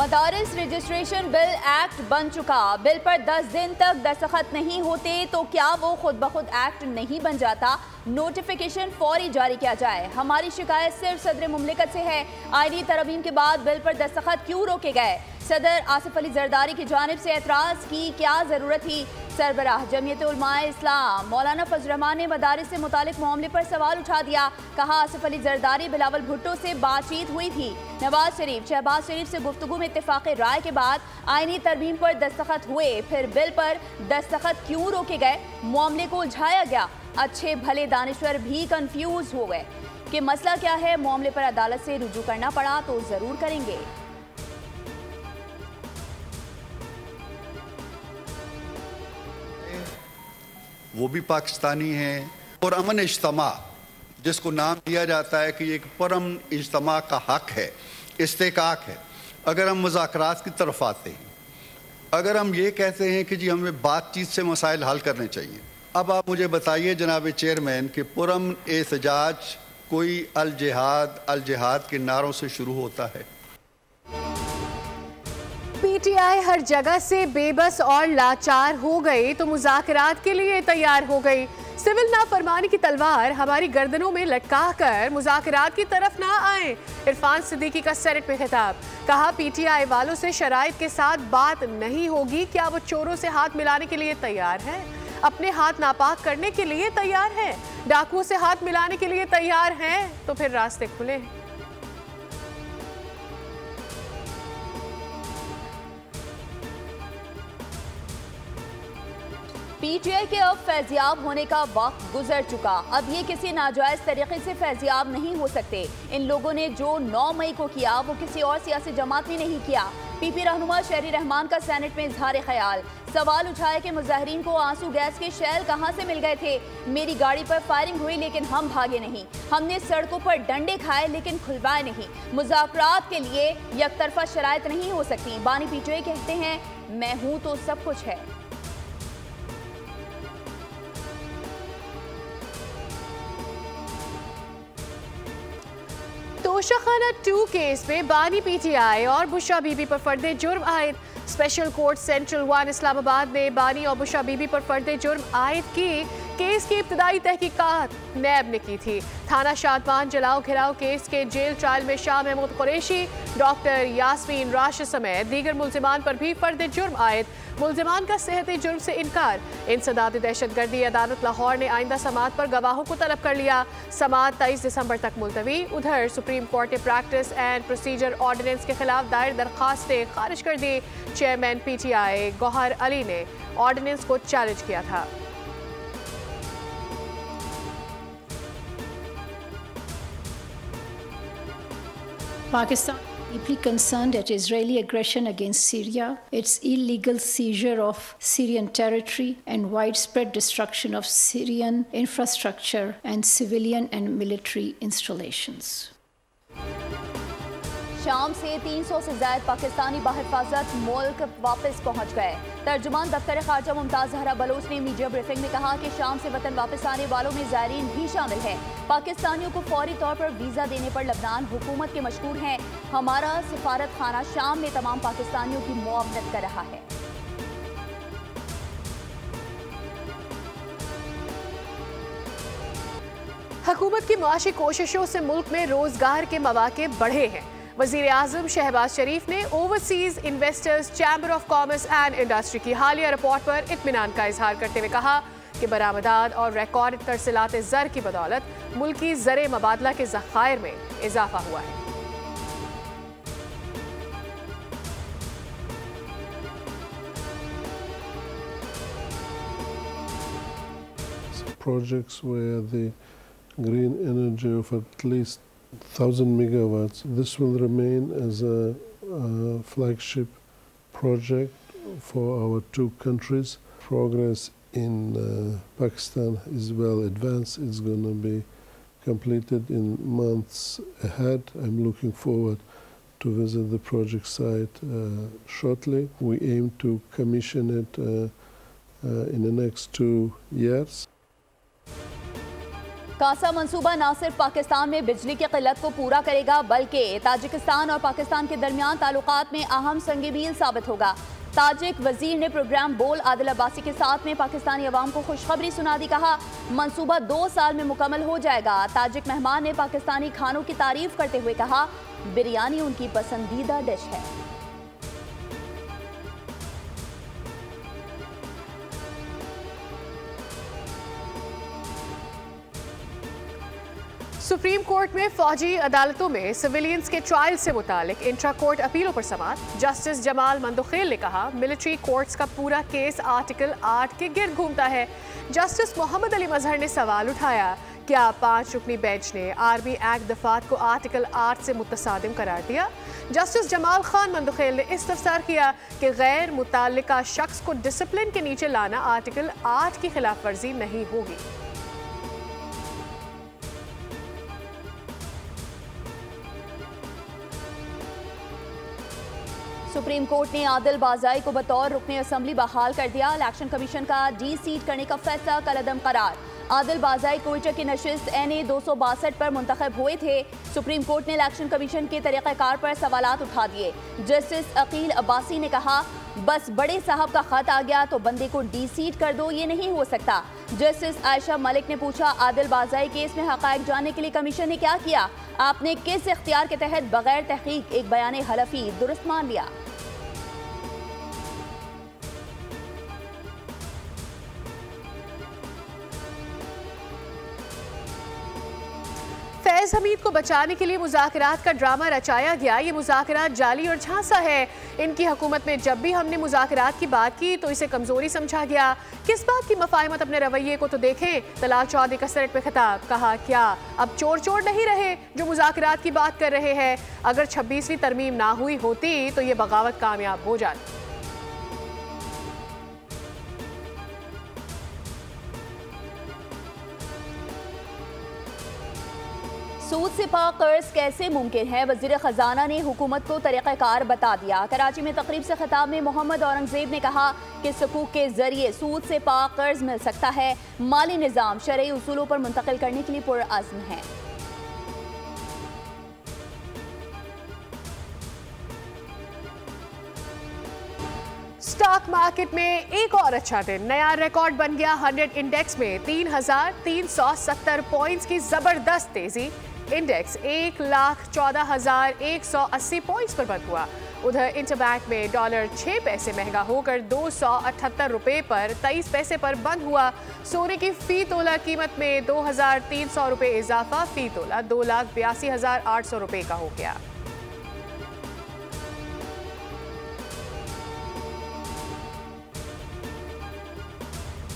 मदारिस registration bill act बन चुका। Bill पर 10 दिन तक दस्तखत नहीं होते तो क्या वो खुद ब खुद एक्ट नहीं बन जाता? नोटिफिकेशन फौरी जारी किया जाए। हमारी शिकायत सिर्फ सदर मुमलिकत से है। आईनी तरमीम के बाद बिल पर दस्तखत क्यों रोके गए? सदर आसिफ अली जरदारी की जानिब से एतराज़ की क्या ज़रूरत थी? सरबराह जमीयत उलमाए इस्लाम मौलाना फजल रहमान ने मदारिस से मुतालिक मामले पर सवाल उठा दिया। कहा आसिफ अली जरदारी बिलावल भुट्टो से बातचीत हुई थी। नवाज शरीफ शहबाज शरीफ से गुफ्तगू में इत्तेफाक राय के बाद आईनी तरमीम पर दस्तखत हुए, फिर बिल पर दस्तखत क्यों रोके गए? मामले को उलझाया गया। अच्छे भले दानिश्वर भी कंफ्यूज हो गए कि मसला क्या है। मामले पर अदालत से रुजू करना पड़ा तो जरूर करेंगे। वो भी पाकिस्तानी हैं और अमन इज्तमा जिसको नाम दिया जाता है कि एक पुरअमन इज्तमा का हक है, इस्तेकाक है। अगर हम मुज़ाकरात की तरफ आते हैं, अगर हम ये कहते हैं कि जी हमें बातचीत से मसाइल हल करने चाहिए, अब आप मुझे बताइए जनाब चेयरमैन कि पुरअमन एहतजाज कोई अल जिहाद के नारों से शुरू होता है? पीटीआई हर जगह से बेबस और लाचार हो गई तो मुज़ाकरात के लिए तैयार हो गई। सिविल नाफरमानी की तलवार हमारी गर्दनों में लटका कर मुज़ाकरात की तरफ ना आए। इरफान सिद्दीकी का सेनेट में खिताब। कहा पीटीआई वालों से शराइत के साथ बात नहीं होगी। क्या वो चोरों से हाथ मिलाने के लिए तैयार है? अपने हाथ नापाक करने के लिए तैयार है? डाकुओं से हाथ मिलाने के लिए तैयार हैं? तो फिर रास्ते खुले। पीटीआई के अब फैजियाब होने का वक्त गुजर चुका। अब ये किसी नाजायज तरीके से फैजियाब नहीं हो सकते। इन लोगों ने जो 9 मई को किया वो किसी और सियासी जमात ने नहीं किया। पीपी रहनुमा शहरी रहमान का सेनेट में इजहार ख्याल। सवाल उठाए कि मुजाहिरीन को आंसू गैस के शैल कहां से मिल गए थे? मेरी गाड़ी पर फायरिंग हुई लेकिन हम भागे नहीं। हमने सड़कों पर डंडे खाए लेकिन खुलवाए नहीं। मुज़ाकरात के लिए यकतरफा शराइत नहीं हो सकती। बानी पीटीआई कहते हैं मैं हूं तो सब कुछ है। तोशाखाना 2 केस में बानी पीटीआई और बुशरा बीबी पर फर्द जुर्म आयद। स्पेशल कोर्ट सेंट्रल 1 इस्लामाबाद ने बानी और बुशरा बीबी पर फर्द जुर्म आयद की। केस की इब्तदाई तहकीकात नैब ने की थी। थाना शादमान जलाओ घिराव केस के जेल ट्रायल में शाह महमूद कुरैशी, डॉक्टर यास्मीन राशिद समेत दीगर मुल्जिमान पर भी फर्द जुर्म आयद। मुल्जिमान का सेहत जुर्म से इनकार। इंसदाद दहशतगर्दी अदालत लाहौर ने आइंदा समात पर गवाहों को तलब कर लिया। समात 23 दिसंबर तक मुलतवी। उधर सुप्रीम कोर्ट ने प्रैक्टिस एंड प्रोसीजर ऑर्डिनेंस के खिलाफ दायर दरखास्तें खारिज कर दी। चेयरमैन पीटीआई गौहर अली ने ऑर्डिनेंस को चैलेंज किया था। Pakistan deeply concerned at Israeli aggression against Syria, its illegal seizure of Syrian territory, and widespread destruction of Syrian infrastructure and civilian and military installations. शाम से 300 से ज्यादा पाकिस्तानी बहिफाजत मुल्क वापस पहुंच गए। तर्जुमान दफ्तर खारजा मुमताज जहरा बलोच ने मीडिया ब्रीफिंग में कहा कि शाम से वतन वापस आने वालों में ज़ायरीन भी शामिल हैं। पाकिस्तानियों को फौरी तौर पर वीज़ा देने पर लबनान हुकूमत के मशकूर हैं। हमारा सिफारत खाना शाम में तमाम पाकिस्तानियों की मुआवनत कर रहा है। हुकूमत की मुआशी कोशिशों से मुल्क में रोजगार के मौके बढ़े हैं। वज़ीर आज़म शहबाज शरीफ ने overseas investors chamber of commerce and industry की हालिया रिपोर्ट पर इत्मीनान का इजहार करते हुए कहा कि बरामदात और रिकॉर्ड तरसीलात ज़र की बदौलत मुल्की ज़र मबादला के ज़खायर में इजाफा हुआ है। Projects where the green energy of at least 1,000 megawatts. This will remain as a flagship project for our two countries. Progress in Pakistan is well advanced. It's going to be completed in months ahead. I'm looking forward to visit the project site shortly. We aim to commission it in the next 2 years. Kasa मंसूबा न सिर्फ पाकिस्तान में बिजली की किल्लत को पूरा करेगा बल्कि ताजिकिस्तान और पाकिस्तान के दरमियान ताल्लुकात में अहम संग-ए-मील साबित होगा। ताजिक वजीर ने प्रोग्राम बोल आदिल अब्बासी के साथ में पाकिस्तानी अवाम को खुशखबरी सुना दी। कहा मंसूबा 2 साल में मुकम्मल हो जाएगा। ताजिक मेहमान ने पाकिस्तानी खानों की तारीफ करते हुए कहा बिरयानी उनकी पसंदीदा डिश है। सुप्रीम कोर्ट में फौजी अदालतों में सिविलियंस के ट्रायल से मुतालिक इंट्रा कोर्ट अपीलों पर समाअत। जस्टिस जमाल मंदोखेल ने कहा मिलिट्री कोर्ट्स का पूरा केस आर्टिकल 8 के गिर्द घूमता है। जस्टिस मोहम्मद अली मजहर ने सवाल उठाया क्या 5 रुकनी बेंच ने आर्मी एक्ट दफात को आर्टिकल 8 से मुतसादिम करार दिया। जस्टिस जमाल खान मंदोखेल ने इस्तफसार किया कि गैर मुताल्लिका शख्स को डिसिप्लिन के नीचे लाना आर्टिकल 8 की खिलाफ वर्जी नहीं होगी। सुप्रीम कोर्ट ने आदिल बाज़ाई को बतौर रुकने असम्बली बहाल कर दिया। इलेक्शन कमीशन का डी-सीट करने का फैसला कलअदम करार। आदिल बाज़ाई क्वेटा की नशिस्त NA 262 पर मुंतखब हुए थे। सुप्रीम कोर्ट ने इलेक्शन कमीशन के तरीक़ाकार पर सवालात उठा दिए। जस्टिस अकील अब्बासी ने कहा बस बड़े साहब का खत आ गया तो बंदे को डी-सीट कर दो, ये नहीं हो सकता। जस्टिस आयशा मलिक ने पूछा आदिल बाज़ाई केस में हक़ाइक़ जानने के लिए कमीशन ने क्या किया, आपने किस इख्तियार के तहत बगैर तहकीक एक बयान हलफी दुरुस्त मान लिया। फैज हमीद को बचाने के लिए मुज़ाकरात का ड्रामा रचाया गया। ये मुज़ाकरात जाली और झांसा है। इनकी हुकूमत में जब भी हमने मुज़ाकरात की बात की तो इसे कमजोरी समझा गया। किस बात की मफाहमत, अपने रवैये को तो देखें। तलाल चौधरी का सेनेट में खिताब, कहा क्या अब चोर चोर नहीं रहे जो मुज़ाकरात की बात कर रहे हैं। अगर 26वीं तरमीम ना हुई होती तो ये बगावत कामयाब हो जाती। सूद से पाक कर्ज कैसे मुमकिन है, वज़ीर ख़जाना ने हुकूमत को तरीक़ाकार बता दिया। कराची में तकरीब से खिताब में मोहम्मद औरंगज़ेब ने कहा कि सुकूक के जरिए सूद से पाक कर्ज मिल सकता है। माली निज़ाम शरई उसूलों पर मुंतकिल करने के लिए पुरअज़्म है। स्टॉक मार्केट में एक और अच्छा दिन, नया रिकॉर्ड बन गया। 100 इंडेक्स में 3,370 पॉइंट्स की जबरदस्त तेजी। इंडेक्स 1,14,180 पॉइंट्स पर बंद हुआ। उधर इंटरबैंक में डॉलर 6 पैसे महंगा होकर 278 रुपए पर 23 पैसे पर बंद हुआ। सोने की फी तोला कीमत में 2,300 रुपए इजाफा, फी तोला 2,82,800 रुपए का हो गया।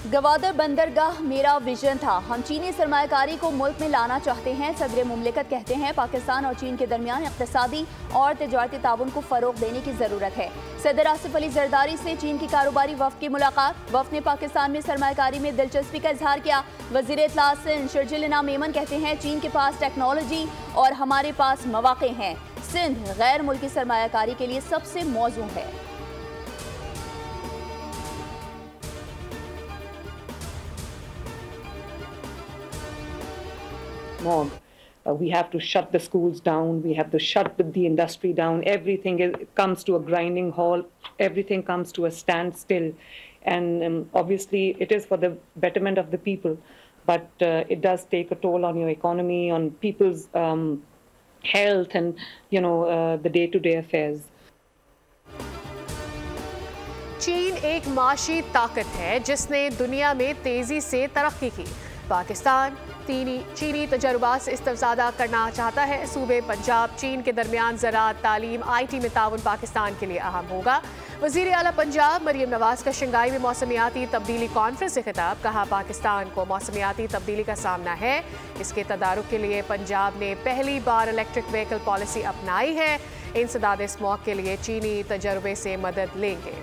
गवादर बंदरगाह मेरा विजन था, हम चीनी सरमायाकारी को मुल्क में लाना चाहते हैं। सदर मुमलिकत कहते हैं पाकिस्तान और चीन के दरमियान इक़्तिसादी और तिजारती ताउन को फ़रोग़ देने की ज़रूरत है। सदर आसिफ अली जरदारी से चीन की कारोबारी वफ़द की मुलाकात। वफ़द ने पाकिस्तान में सरमायाकारी में दिलचस्पी का इजहार किया। वज़ीर इत्तलात सिंध शर्जिल इनाम मेमन कहते हैं चीन के पास टेक्नोलॉजी और हमारे पास मौक़े हैं। सिंध गैर मुल्की सरमायाकारी के लिए सबसे मौजूद है। We have to shut the schools down, we have to shut the industry down, everything comes to a grinding halt, everything comes to a standstill. And obviously it is for the betterment of the people, but it does take a toll on your economy, on people's health and, the day-to-day affairs. चीन एक माशी ताकत है जिसने दुनिया में तेजी से तरक्की की। पाकिस्तान चीनी तजर्बात से इस्तेफ़ादा करना चाहता है। सूबे पंजाब चीन के दरमियान ज़राअत, तालीम, IT में ताउन पाकिस्तान के लिए अहम होगा। वज़ीर आला पंजाब मरियम नवाज़ का शंघाई में मौसमियाती तब्दीली कॉन्फ्रेंस से खिताब, कहा पाकिस्तान को मौसमियाती तब्दीली का सामना है। इसके तदारुक के लिए पंजाब ने पहली बार इलेक्ट्रिक व्हीकल पॉलिसी अपनाई है। इंसदाद स्मॉग के लिए चीनी तजर्बे से मदद लेंगे।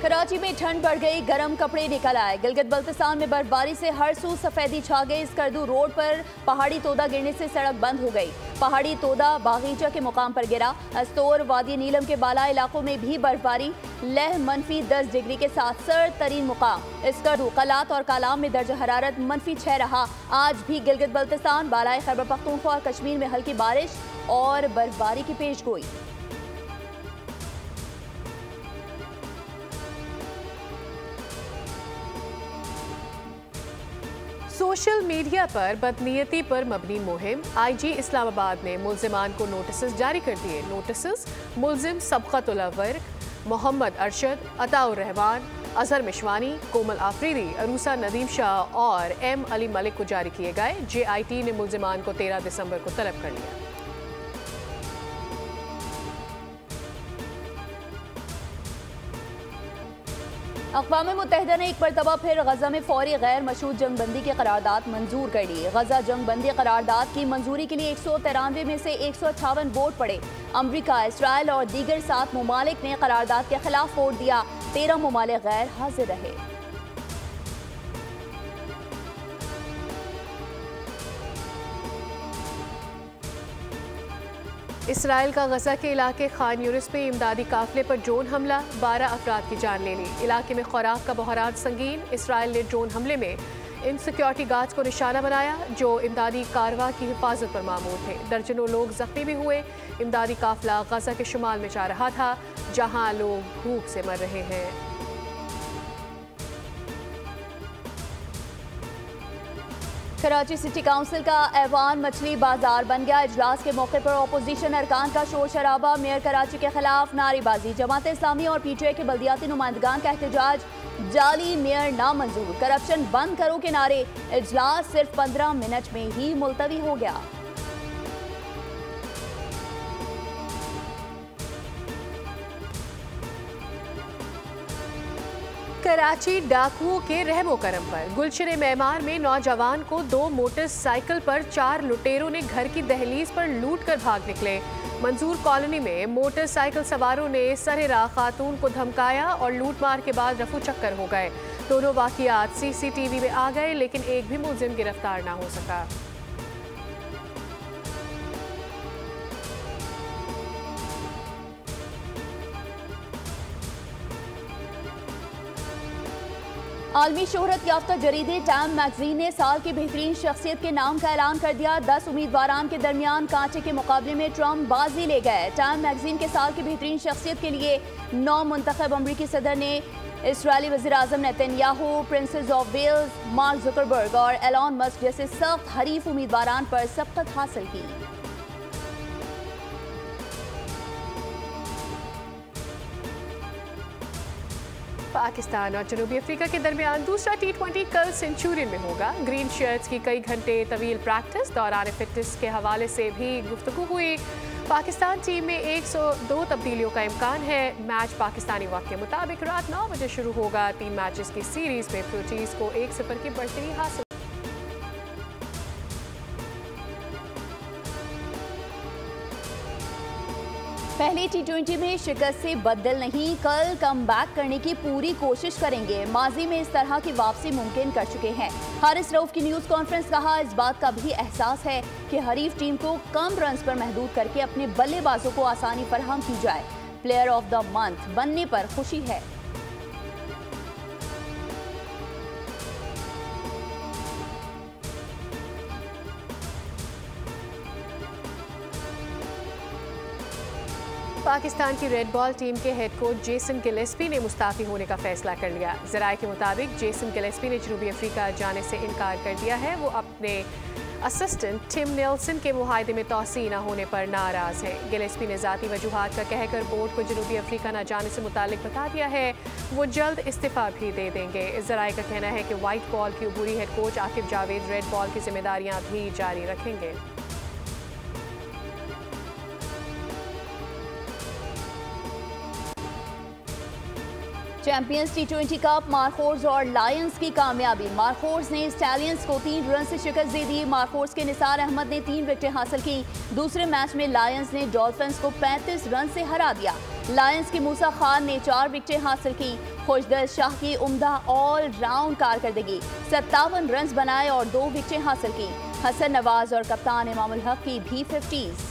कराची कराची में ठंड बढ़ गई, गर्म कपड़े निकल आए। गिलगित बल्तिस्तान में बर्फबारी से हर सू सफेदी छा गई। स्कर्दू रोड पर पहाड़ी तोदा गिरने से सड़क बंद हो गई। पहाड़ी तोदा बागीचा के मुकाम पर गिरा। अस्तोर वादी नीलम के बाला इलाकों में भी बर्फबारी। लह -10 डिग्री के साथ सर्द तरीन मुकाम। स्कर्दू, कलात और कालाम में दर्जा हरारत -6 रहा। आज भी गिलगित बल्तिस्तान, बालाई खैबर पख्तूनख्वा और कश्मीर में हल्की बारिश और बर्फबारी की पेशगोई। सोशल मीडिया पर बदनीयती पर मबनी मुहिम। IG इस्लामाबाद ने मुल्जिमान को नोटिस जारी कर दिए। नोटिस मुल्जिम सबकतुल वर्क, मोहम्मद अरशद, अताउर रहमान, अजहर मिशवानी, कोमल आफरीदी, अरूसा नदीम शाह और M अली मलिक को जारी किए गए। JIT ने मुल्जिमान को 13 दिसंबर को तलब कर लिया। अक़वाम मुत्तहिदा ने एक मरतबा फिर गजा में फौरी गैर मशरूत जंगबंदी की करारदाद मंजूर कर ली। गजा जंगबंदी करारदाद की मंजूरी के लिए 193 में से 158 वोट पड़े। अमरीका, इसराइल और दीगर 7 ममालिक ने करारदाद के खिलाफ वोट दिया। 13 ममालिक गैर हाजिर रहे। इसराइल का गजा के इलाके खान यूनिस में इमदादी काफिले पर ड्रोन हमला, 12 अफराद की जान ले ली। इलाके में खुराक का बहरान संगीन। इसराइल ने ड्रोन हमले में इन सिक्योरिटी गार्ड्स को निशाना बनाया जो इमदादी कारवा की हिफाजत पर मामूर थे। दर्जनों लोग जख्मी भी हुए। इमदादी काफिला गजा के शुमाल में जा रहा था जहां लोग भूख से मर रहे हैं। कराची सिटी काउंसिल का ऐवान मछली बाजार बन गया। इजलास के मौके पर अपोजिशन अरकान का शोर शराबा। मेयर कराची के खिलाफ नारेबाजी। जमात इस्लामी और PTI के बल्दियाती नुमाइंदगान का एहतजाज। जाली मेयर नामंजूर, करप्शन बंद करो के नारे। इजलास सिर्फ 15 मिनट में ही मुलतवी हो गया। कराची डाकुओं के रहमो करम पर। गुलशन मेमार में नौजवान को 2 मोटरसाइकिल पर 4 लुटेरों ने घर की दहलीज पर लूट कर भाग निकले। मंजूर कॉलोनी में मोटरसाइकिल सवारों ने सरेरा खातून को धमकाया और लूटमार के बाद रफू चक्कर हो गए। दोनों वाक़ियात CCTV में आ गए लेकिन एक भी मुलजिम गिरफ्तार ना हो सका। आलमी शोहरत याफ्ता जरीदे टाइम मैगजीन ने साल की बेहतरीन शख्सियत के नाम का ऐलान कर दिया। 10 उम्मीदवारान के दरमियान कांटे के मुकाबले में ट्रम्प बाजी ले गए। टाइम मैगजीन के साल की बेहतरीन शख्सियत के लिए 9 मुंतखब अमरीकी सदर ने इसराइली वज़ीर आज़म Netanyahu, princess of Wales, Mark Zuckerberg और एलॉन मस्क जैसे सख्त हरीफ उम्मीदवारान पर सबकत हासिल की। पाकिस्तान और जनूबी अफ्रीका के दरमियान दूसरा T20 कल सेंचुरियन में होगा। ग्रीन शर्ट्स की कई घंटे तवील प्रैक्टिस दौरान फिटनेस के हवाले से भी गुफ्तगू हुई। पाकिस्तान टीम में 102 तब्दीलियों का इम्कान है। मैच पाकिस्तानी वक्त के मुताबिक रात 9 बजे शुरू होगा। 3 मैचेस की सीरीज में प्रोटीज को 1-0 की बढ़तरी हासिल। पहले T20 में शिकस्त से बदल नहीं, कल कमबैक करने की पूरी कोशिश करेंगे। माजी में इस तरह की वापसी मुमकिन कर चुके हैं। हारिस रऊफ की न्यूज़ कॉन्फ्रेंस कहा, इस बात का भी एहसास है कि हरीफ टीम को कम रन्स पर महदूद करके अपने बल्लेबाजों को आसानी फराहम की जाए। प्लेयर ऑफ द मंथ बनने पर खुशी है। पाकिस्तान की रेड बॉल टीम के हेड कोच जेसन गिलेस्पी ने मुस्ताफी होने का फैसला कर लिया। ज़राए के मुताबिक जेसन गिलेस्पी ने जनूबी अफ्रीका जाने से इनकार कर दिया है। वो अपने असिस्टेंट टिम नेल्सन के मुआहदे में तौसी न होने पर नाराज़ है। गिलेस्पी ने ज़ाती वजूहात का कहकर बोर्ड को जनूबी अफ्रीका न जाने से मुतालिक बता दिया है। वो जल्द इस्तीफ़ा भी दे देंगे। ज़राए का कहना है कि वाइट बॉल की अबूरी head coach Aqib Javed red ball की जिम्मेदारियाँ भी जारी रखेंगे। चैंपियंस T20 कप, मारखोर्स और लायंस की कामयाबी। मारखोर्स ने स्टैलियंस को 3 रन से शिकस्त दे दी। मारखोर्स के निसार अहमद ने 3 विकेटें हासिल की। दूसरे मैच में लायंस ने डॉल्फिन्स को 35 रन से हरा दिया। लायंस की मूसा खान ने 4 विकेटें हासिल की। खुशदिल शाह की उम्दा ऑल राउंड कारकर्दगी, 57 रन बनाए और 2 विकेटें हासिल की। हसन नवाज और कप्तान इमामुल हक की भी 50s।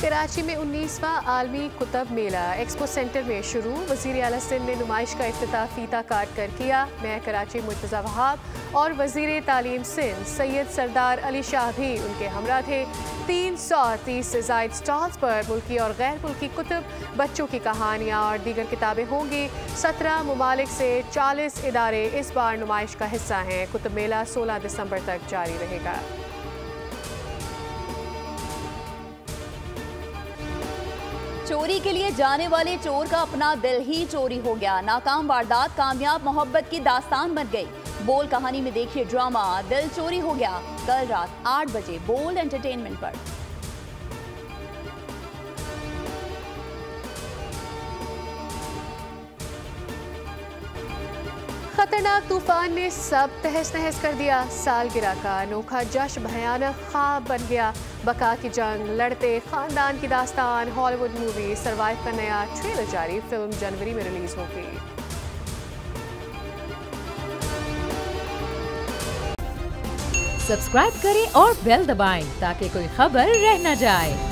कराची में 19वां आलमी कुतब मेला एक्सपो सेंटर में शुरू। वज़ीर आला सिंध ने नुमाइश का इफ्तिताह फीता काट कर किया। मैं कराची मुर्तज़ा वहाब और वज़ीर तालीम सिंध सैयद सरदार अली शाह भी उनके हमरा थे। 330 से ज़ायद स्टॉल्स पर मुल्की और गैर मुल्की कुतुब, बच्चों की कहानियाँ और दीगर किताबें होंगी। 17 ममालिक से 40 इदारे इस बार नुमाइश का हिस्सा हैं। कुतुब मेला 16 दिसंबर तक जारी रहेगा। चोरी के लिए जाने वाले चोर का अपना दिल ही चोरी हो गया। नाकाम वारदात कामयाब मोहब्बत की दास्तान बन गई। बोल कहानी में देखिए ड्रामा दिल चोरी हो गया, कल रात 8 बजे बोल एंटरटेनमेंट पर। खतरनाक तूफान ने सब तहस नहस कर दिया। सालगिरह का अनोखा जश्न भयानक ख्वाब बन गया। बका की जंग, लड़ते खानदान की दास्तान, हॉलीवुड मूवी सरवाइव का नया ट्रेलर जारी। फिल्म जनवरी में रिलीज होगी। सब्सक्राइब करें और बेल दबाएं ताकि कोई खबर रह न जाए।